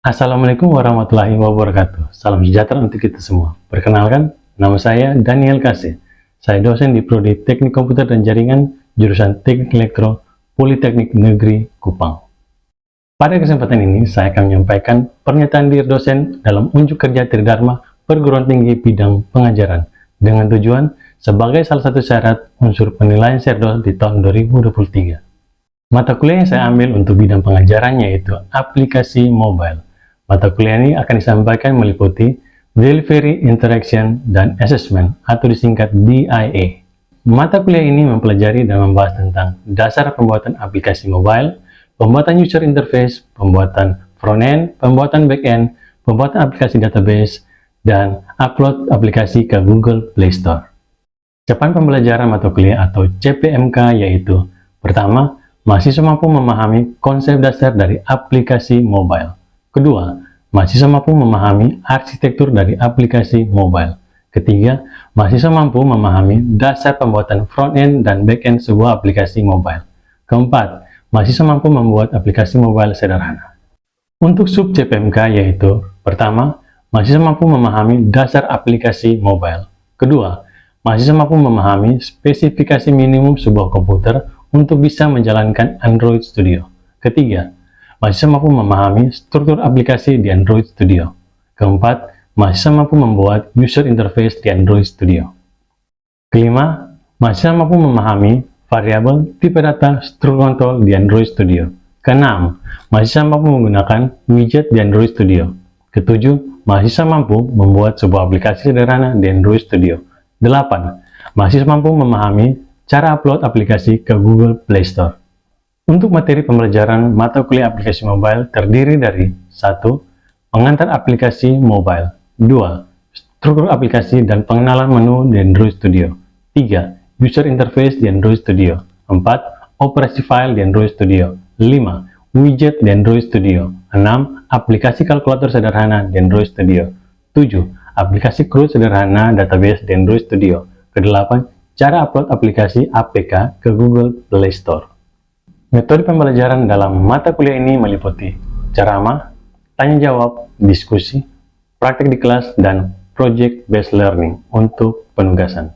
Assalamualaikum warahmatullahi wabarakatuh. Salam sejahtera untuk kita semua. Perkenalkan, nama saya Daniel Kase. Saya dosen di Prodi Teknik Komputer dan Jaringan, jurusan Teknik Elektro, Politeknik Negeri Kupang. Pada kesempatan ini, saya akan menyampaikan pernyataan diri dosen dalam unjuk kerja Tridharma Perguruan Tinggi Bidang Pengajaran, dengan tujuan sebagai salah satu syarat unsur penilaian Serdol di tahun 2023. Mata kuliah yang saya ambil untuk bidang pengajarannya yaitu aplikasi mobile. Mata kuliah ini akan disampaikan meliputi Delivery, Interaction, dan Assessment atau disingkat DIA. Mata kuliah ini mempelajari dan membahas tentang dasar pembuatan aplikasi mobile, pembuatan user interface, pembuatan front-end, pembuatan back-end, pembuatan aplikasi database, dan upload aplikasi ke Google Play Store. Cakupan pembelajaran mata kuliah atau CPMK yaitu: pertama, mahasiswa mampu memahami konsep dasar dari aplikasi mobile. Kedua, mahasiswa mampu memahami arsitektur dari aplikasi mobile. Ketiga, mahasiswa mampu memahami dasar pembuatan front-end dan back-end sebuah aplikasi mobile. Keempat, mahasiswa mampu membuat aplikasi mobile sederhana. Untuk sub CPMK yaitu: pertama, mahasiswa mampu memahami dasar aplikasi mobile. Kedua, mahasiswa mampu memahami spesifikasi minimum sebuah komputer untuk bisa menjalankan Android Studio. Ketiga, mahasiswa mampu memahami struktur aplikasi di Android Studio. Keempat, mahasiswa mampu membuat user interface di Android Studio. Kelima, mahasiswa mampu memahami variabel, tipe data, struktur kontrol di Android Studio. Keenam, mahasiswa mampu menggunakan widget di Android Studio. Ketujuh, mahasiswa mampu membuat sebuah aplikasi sederhana di Android Studio. Delapan, mahasiswa mampu memahami cara upload aplikasi ke Google Play Store. Untuk materi pembelajaran mata kuliah aplikasi mobile terdiri dari 1. Pengantar aplikasi mobile. 2. Struktur aplikasi dan pengenalan menu di Android Studio. 3. User interface di Android Studio. 4. Operasi file di Android Studio. 5. Widget di Android Studio. 6. Aplikasi kalkulator sederhana di Android Studio. 7. Aplikasi CRUD sederhana database di Android Studio. Ke-8. Cara upload aplikasi APK ke Google Play Store. Metode pembelajaran dalam mata kuliah ini meliputi ceramah, tanya jawab, diskusi, praktik di kelas, dan project based learning untuk penugasan.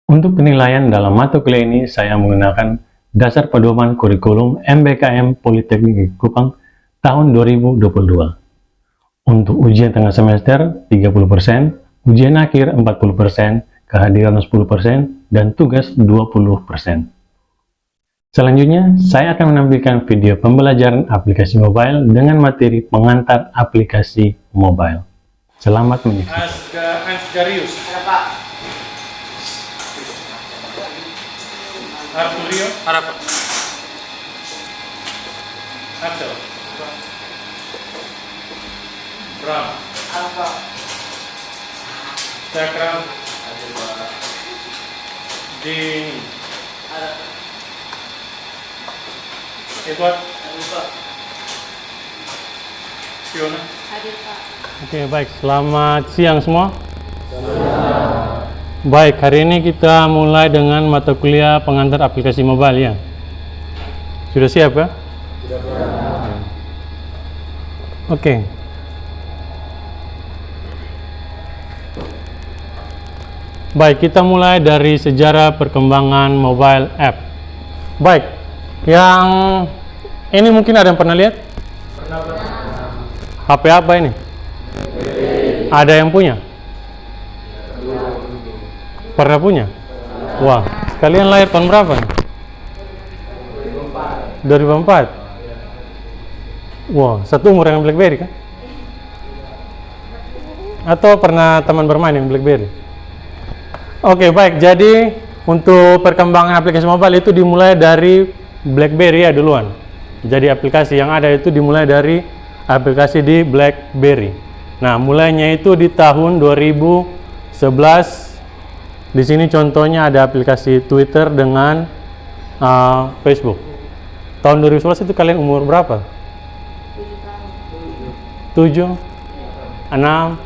Untuk penilaian dalam mata kuliah ini, saya menggunakan dasar pedoman kurikulum MBKM Politeknik Kupang tahun 2022. Untuk ujian tengah semester 30%, ujian akhir 40%, kehadiran 10%, dan tugas 20%. Selanjutnya, saya akan menampilkan video pembelajaran aplikasi mobile dengan materi pengantar aplikasi mobile. Selamat mengikuti. Asgarius. Arturio. Harap. Axel. Bram. Alfa. Cakram. Dini. Edward. Fiona. Oke, baik. Selamat siang semua. Baik, hari ini kita mulai dengan mata kuliah pengantar aplikasi mobile ya. Sudah siap ya? Sudah. Oke. Baik, kita mulai dari sejarah perkembangan mobile app. Baik, yang ini mungkin ada yang pernah lihat? Pernah. HP apa ini? Ada yang punya? Pernah punya? Wah, kalian lahir tahun berapa? 2004. Wah, satu umur dengan BlackBerry kan? Atau pernah teman bermain yang BlackBerry? Oke, baik. Jadi untuk perkembangan aplikasi mobile itu dimulai dari BlackBerry ya duluan. Jadi aplikasi yang ada itu dimulai dari aplikasi di BlackBerry. Nah, mulainya itu di tahun 2011. Di sini contohnya ada aplikasi Twitter dengan Facebook. Tahun 2011 itu kalian umur berapa? 7, 6.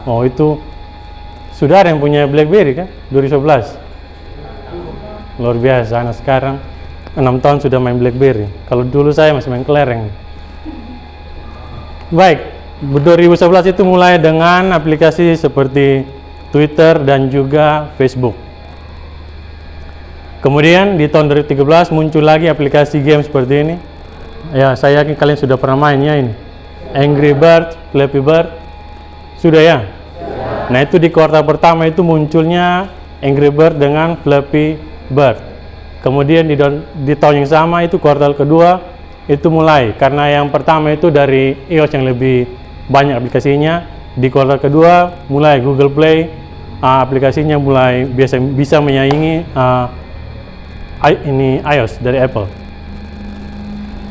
Oh, itu sudah ada yang punya BlackBerry kan? 2011. Luar biasa, anak sekarang 6 tahun sudah main BlackBerry. Kalau dulu saya masih main kelereng. Baik, 2011 itu mulai dengan aplikasi seperti Twitter dan juga Facebook. Kemudian di tahun 2013 muncul lagi aplikasi game seperti ini. Ya, saya yakin kalian sudah pernah mainnya ini. Angry Bird, Flappy Bird. Sudah ya? Nah, itu di kuartal pertama itu munculnya Angry Bird dengan Flappy Bird. Kemudian di tahun yang sama itu kuartal kedua itu mulai, karena yang pertama itu dari iOS yang lebih banyak aplikasinya. Di kuartal kedua mulai Google Play aplikasinya mulai bisa menyaingi iOS dari Apple.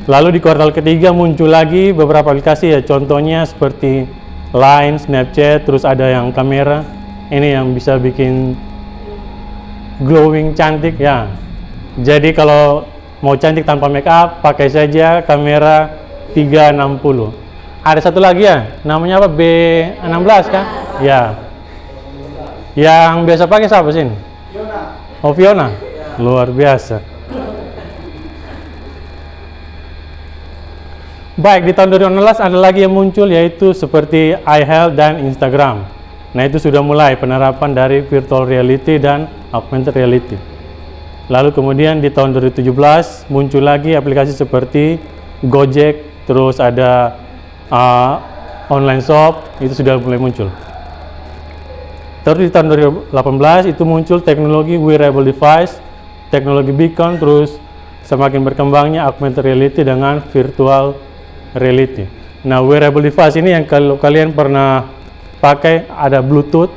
Lalu di kuartal ketiga muncul lagi beberapa aplikasi ya, contohnya seperti Line, Snapchat, terus ada yang kamera ini yang bisa bikin glowing cantik ya. Jadi kalau mau cantik tanpa make up, pakai saja kamera 360. Ada satu lagi ya, namanya apa? B16 kan? Ya. Yang biasa pakai siapa sih? Oh, Fiona. Luar biasa. Baik, di tahun 2016 ada lagi yang muncul yaitu seperti iHealth dan Instagram. Nah, itu sudah mulai penerapan dari virtual reality dan augmented reality. Lalu kemudian di tahun 2017 muncul lagi aplikasi seperti Gojek, terus ada online shop, itu sudah mulai muncul. Terus di tahun 2018 itu muncul teknologi wearable device, teknologi beacon, terus semakin berkembangnya augmented reality dengan virtual reality. Nah, wearable device ini yang kalau kalian pernah pakai ada Bluetooth,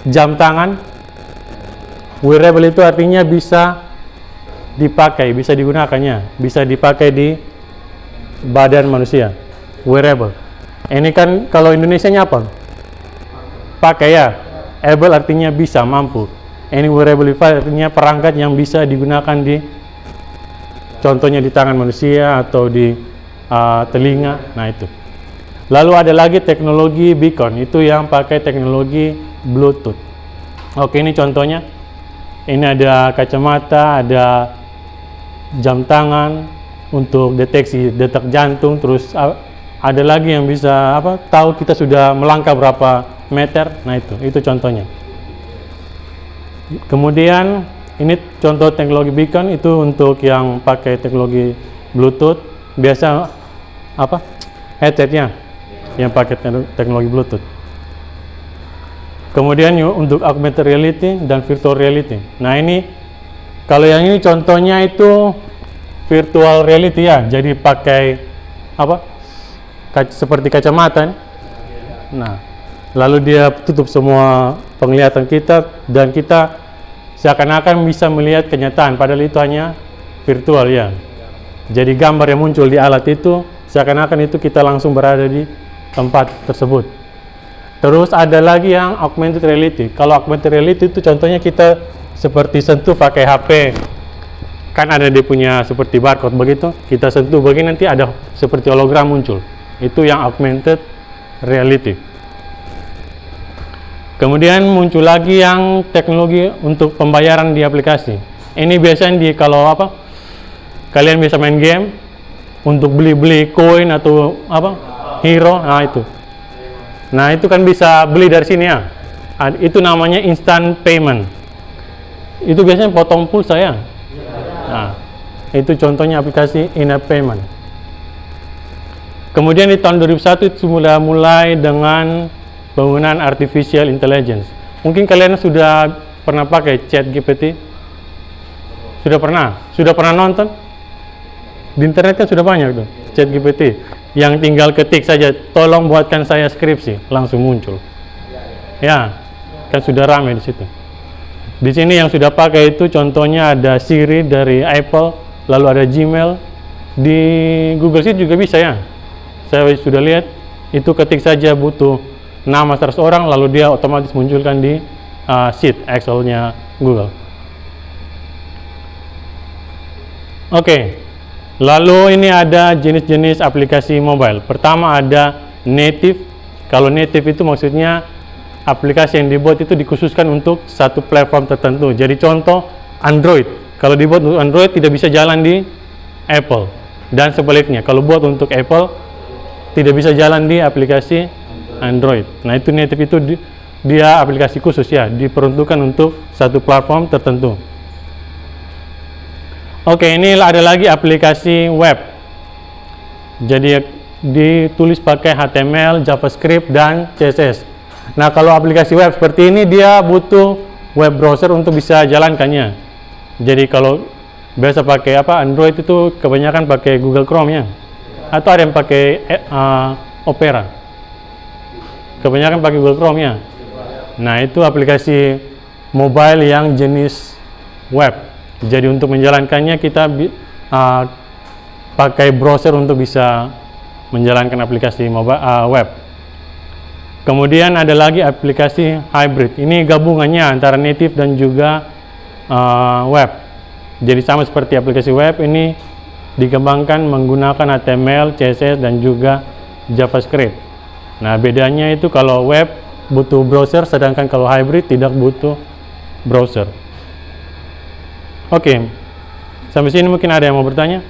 jam tangan. Wearable itu artinya bisa dipakai, bisa digunakannya, bisa dipakai di badan manusia. Wearable. Ini kan kalau Indonesianya apa? Pakai ya. Able artinya bisa, mampu. Ini wearable device artinya perangkat yang bisa digunakan di, contohnya di tangan manusia atau di telinga. Nah, itu. Lalu ada lagi teknologi beacon, itu yang pakai teknologi Bluetooth. Oke, ini contohnya. Ini ada kacamata, ada jam tangan untuk deteksi detak jantung, terus ada lagi yang bisa tahu kita sudah melangkah berapa meter. Nah, itu contohnya. Kemudian ini contoh teknologi beacon, itu untuk yang pakai teknologi Bluetooth. Biasa headsetnya yang pakai teknologi Bluetooth. Kemudian untuk augmented reality dan virtual reality. Nah, ini kalau yang ini contohnya itu virtual reality ya, jadi pakai seperti kacamata. Nah, lalu dia tutup semua penglihatan kita dan kita seakan-akan bisa melihat kenyataan, padahal itu hanya virtual ya. Jadi gambar yang muncul di alat itu seakan-akan itu kita langsung berada di tempat tersebut. Terus ada lagi yang augmented reality. Kalau augmented reality itu contohnya kita seperti sentuh pakai HP. Kan ada dia punya seperti barcode begitu. Kita sentuh begini nanti ada seperti hologram muncul. Itu yang augmented reality. Kemudian muncul lagi yang teknologi untuk pembayaran di aplikasi. Ini biasanya kalau kalian bisa main game untuk beli koin atau hero, nah itu. Nah, itu kan bisa beli dari sini ya. Itu namanya instant payment. Itu biasanya potong pulsa ya. Nah, itu contohnya aplikasi in-app payment. Kemudian di tahun 2001 itu sudah mulai dengan penggunaan artificial intelligence. Mungkin kalian sudah pernah pakai ChatGPT? Sudah pernah nonton? Di internet kan sudah banyak tuh ChatGPT. Yang tinggal ketik saja, tolong buatkan saya skripsi, langsung muncul. Ya, kan sudah ramai di situ. Di sini yang sudah pakai itu contohnya ada Siri dari Apple, lalu ada Gmail. Di Google Sheet juga bisa ya. Saya sudah lihat, itu ketik saja butuh nama seseorang, lalu dia otomatis munculkan di sheet Excel-nya Google. Oke. Lalu ini ada jenis-jenis aplikasi mobile. Pertama ada native. Kalau native itu maksudnya aplikasi yang dibuat itu dikhususkan untuk satu platform tertentu. Jadi contoh Android. Kalau dibuat untuk Android tidak bisa jalan di Apple. Dan sebaliknya, kalau buat untuk Apple tidak bisa jalan di aplikasi Android. Nah, itu native itu dia aplikasi khusus ya, diperuntukkan untuk satu platform tertentu. Oke, ini ada lagi aplikasi web. Jadi ditulis pakai HTML, JavaScript, dan CSS. Nah, kalau aplikasi web seperti ini dia butuh web browser untuk bisa jalankannya. Jadi kalau biasa pakai Android itu kebanyakan pakai Google Chrome ya, atau ada yang pakai Opera. Kebanyakan pakai Google Chrome ya. Nah, itu aplikasi mobile yang jenis web. Jadi untuk menjalankannya kita pakai browser untuk bisa menjalankan aplikasi mobile web. Kemudian ada lagi aplikasi hybrid. Ini gabungannya antara native dan juga web. Jadi sama seperti aplikasi web, ini dikembangkan menggunakan HTML, CSS, dan juga JavaScript. Nah, bedanya itu kalau web butuh browser, sedangkan kalau hybrid tidak butuh browser. Oke, sampai sini mungkin ada yang mau bertanya?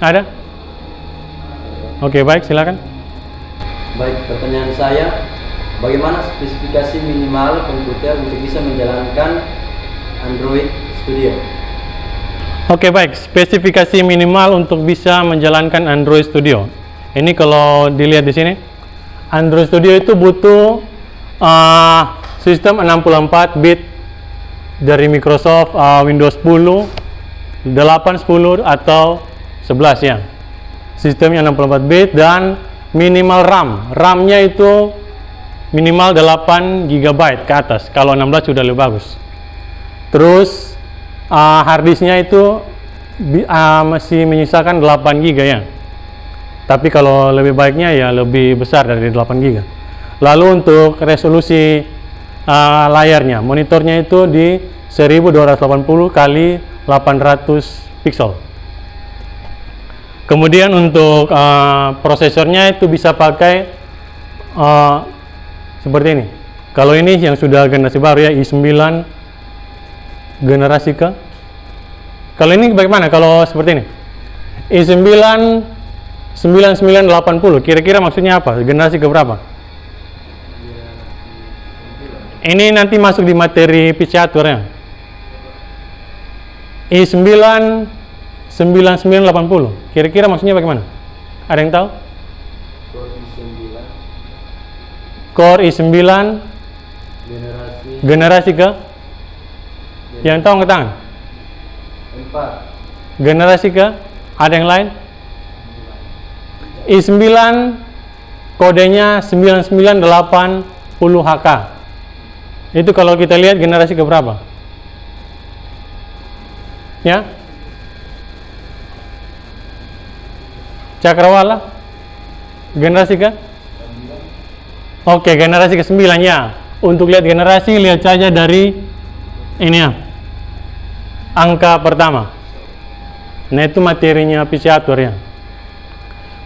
Ada? Oke, baik, silakan. Baik, pertanyaan saya, bagaimana spesifikasi minimal komputer untuk bisa menjalankan Android Studio? Oke, baik, spesifikasi minimal untuk bisa menjalankan Android Studio. Ini kalau dilihat di sini, Android Studio itu butuh sistem 64 bit dari Microsoft, Windows 10, 8, 10 atau 11 ya. Sistemnya 64 bit dan minimal RAM. RAM-nya itu minimal 8 GB ke atas. Kalau 16 sudah lebih bagus. Terus harddisknya itu masih menyisakan 8 GB ya. Tapi kalau lebih baiknya ya lebih besar dari 8 GB. Lalu untuk resolusi layarnya, monitornya itu di 1280 kali 800 pixel. Kemudian untuk prosesornya itu bisa pakai seperti ini. Kalau ini yang sudah generasi baru ya, i9 generasi ke. Kalau ini bagaimana kalau seperti ini? i9 9980, kira-kira maksudnya apa? Generasi ke berapa? Ini nanti masuk di materi PC-atur ya. i9 9980, kira-kira maksudnya bagaimana? Ada yang tahu? Core i9 generasi ke? Yang tahu angkat tangan? 4. Generasi ke? Ada yang lain? i9 kodenya 9980HK. Itu kalau kita lihat generasi ke berapa? Ya? Cakrawala? Generasi ke? Oke, generasi ke-9 ya. Untuk lihat generasi, lihat saja dari ini ya. Angka pertama. Nah, itu materinya PC-atur ya.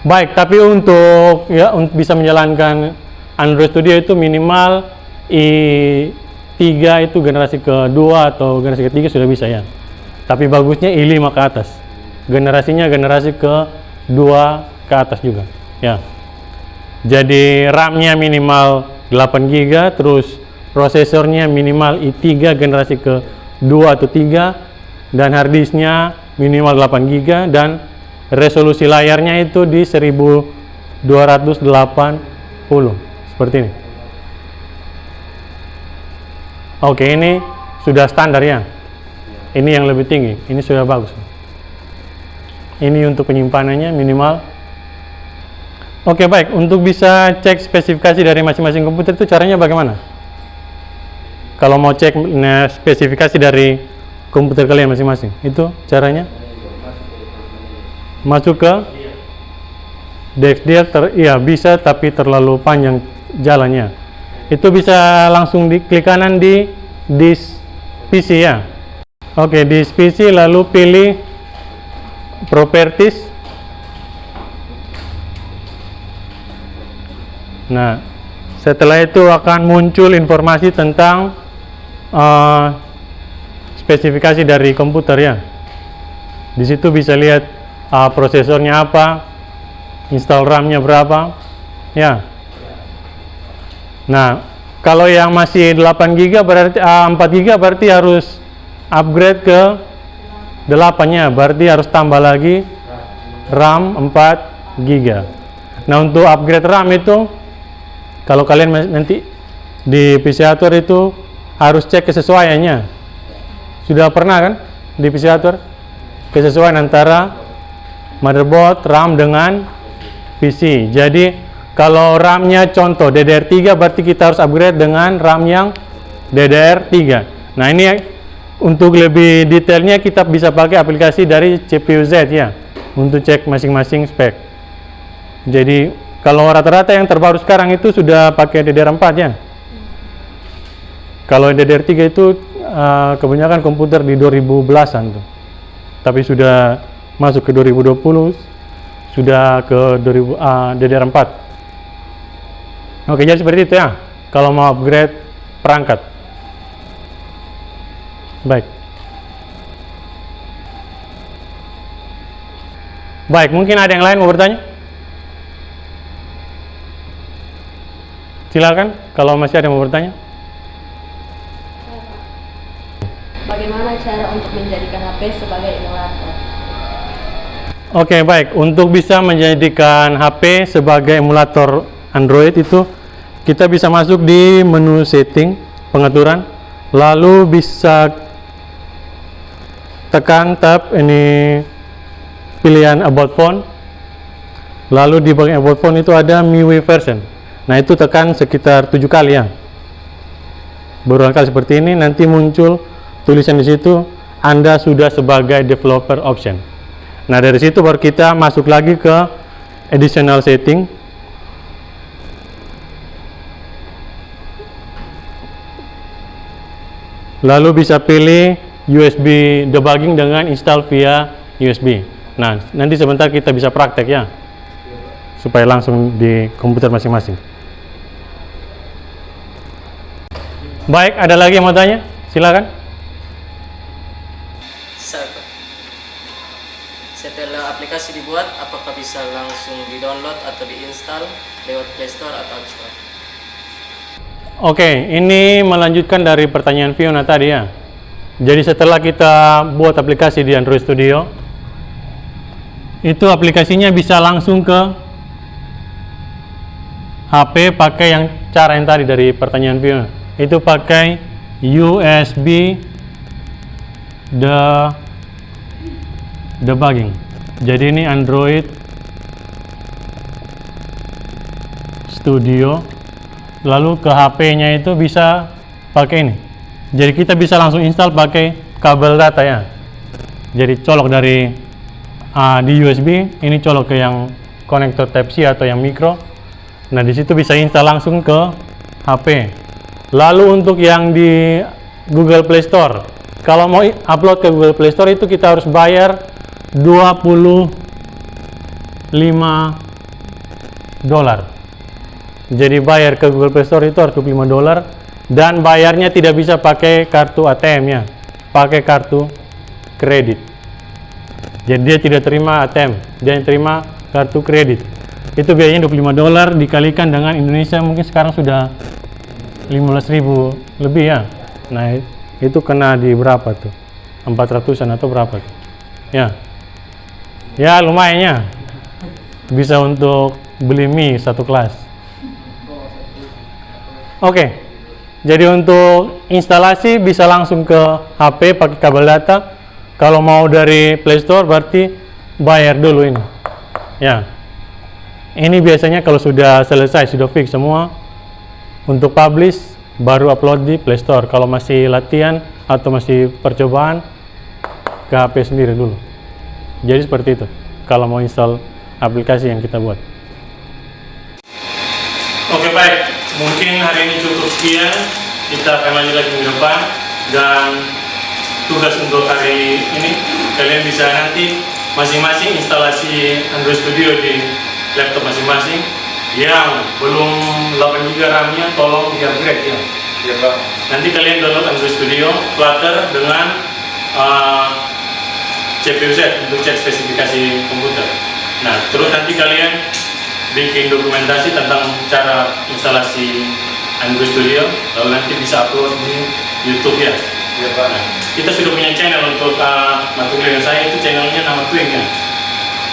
Baik, tapi untuk bisa menjalankan Android Studio itu minimal i3 itu generasi kedua atau generasi ketiga sudah bisa ya. Tapi bagusnya i5 ke atas. Generasinya generasi ke-2 ke atas juga ya. Jadi RAM-nya minimal 8 GB, terus prosesornya minimal i3 generasi ke-2 atau 3, dan harddisknya minimal 8 GB, dan resolusi layarnya itu di 1280 seperti ini. Oke, ini sudah standar ya. Ini yang lebih tinggi, ini sudah bagus. Ini untuk penyimpanannya minimal. Oke, baik, untuk bisa cek spesifikasi dari masing-masing komputer itu caranya bagaimana? Kalau mau cek spesifikasi dari komputer kalian masing-masing, itu caranya? Masuk ke DXDR, iya bisa, tapi terlalu panjang jalannya. Itu bisa langsung diklik kanan di disk PC ya. Oke, disk PC, lalu pilih Properties. Nah, setelah itu akan muncul informasi tentang spesifikasi dari komputer ya. Di situ bisa lihat prosesornya apa, install RAM-nya berapa, ya. Nah, kalau yang masih 8 GB berarti 4 GB berarti harus upgrade ke 8-nya, berarti harus tambah lagi RAM 4 GB. Nah, untuk upgrade RAM itu kalau kalian nanti di PC Hardware itu harus cek kesesuaiannya. Sudah pernah kan di PC Hardware kesesuaian antara motherboard, RAM dengan PC. Jadi kalau RAM-nya contoh DDR3 berarti kita harus upgrade dengan RAM yang DDR3. Nah, ini untuk lebih detailnya kita bisa pakai aplikasi dari CPU-Z ya untuk cek masing-masing spek. Jadi kalau rata-rata yang terbaru sekarang itu sudah pakai DDR4 ya. Kalau DDR3 itu kebanyakan komputer di 2010-an tuh. Tapi sudah masuk ke 2020, sudah ke DDR4. Oke, jadi seperti itu ya kalau mau upgrade perangkat. Baik. Baik, mungkin ada yang lain mau bertanya? Silakan kalau masih ada yang mau bertanya. Bagaimana cara untuk menjadikan HP sebagai emulator? Oke, baik. Untuk bisa menjadikan HP sebagai emulator Android itu kita bisa masuk di menu setting, pengaturan, lalu bisa tekan tab ini pilihan about phone, lalu di bagian about phone itu ada MIUI version. Nah, itu tekan sekitar 7 kali ya. Berulang kali seperti ini, nanti muncul tulisan di situ Anda sudah sebagai developer option. Nah, dari situ baru kita masuk lagi ke additional setting. Lalu bisa pilih USB debugging dengan install via USB. Nah, nanti sebentar kita bisa praktek ya, supaya langsung di komputer masing-masing. Baik, ada lagi yang mau tanya? Silakan. Setelah aplikasi dibuat, apakah bisa langsung di-download atau di-install lewat Play Store atau App Store? Oke, ini melanjutkan dari pertanyaan Fiona tadi ya. Jadi setelah kita buat aplikasi di Android Studio, itu aplikasinya bisa langsung ke HP pakai yang cara yang tadi dari pertanyaan Fiona. Itu pakai USB debugging. Jadi ini Android Studio, lalu ke HP-nya itu bisa pakai ini. Jadi kita bisa langsung install pakai kabel data ya. Jadi colok dari di USB, ini colok ke yang konektor Type-C atau yang micro. Nah, di situ bisa install langsung ke HP. Lalu untuk yang di Google Play Store, kalau mau upload ke Google Play Store itu kita harus bayar $25. Jadi bayar ke Google Play Store itu harus $25 dan bayarnya tidak bisa pakai kartu ATM ya, pakai kartu kredit. Jadi dia tidak terima ATM, dia terima kartu kredit. Itu biayanya $25 dikalikan dengan Indonesia mungkin sekarang sudah 15.000 lebih ya. Nah, itu kena di berapa tuh? 400-an atau berapa tuh? Ya. Ya lumayan ya. Bisa untuk beli mie satu kelas. Oke. Jadi untuk instalasi bisa langsung ke HP pakai kabel data. Kalau mau dari Play Store berarti bayar dulu ini. Ya. Ini biasanya kalau sudah selesai, sudah fix semua untuk publish baru upload di Play Store. Kalau masih latihan atau masih percobaan ke HP sendiri dulu. Jadi seperti itu kalau mau install aplikasi yang kita buat. Oke, baik, mungkin hari ini cukup sekian. Kita akan lanjut lagi minggu depan. Dan tugas untuk hari ini, kalian bisa nanti masing-masing instalasi Android Studio di laptop masing-masing. Yang belum 8 GB RAM-nya tolong di-upgrade ya. Iya, Pak. Nanti kalian download Android Studio Flutter dengan CPU-Z untuk cek spesifikasi komputer. Nah, terus nanti kalian bikin dokumentasi tentang cara instalasi Android Studio, lalu nanti bisa upload di YouTube ya. Ya Pak. Nah, kita sudah punya channel untuk mata kuliah saya, itu channelnya nama Twing ya.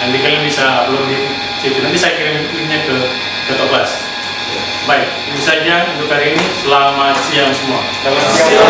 Nanti kalian bisa upload di situ. Nanti saya kirim linknya ke kelas. Baik, itu saja untuk hari ini. Selamat siang semua. Selamat siang.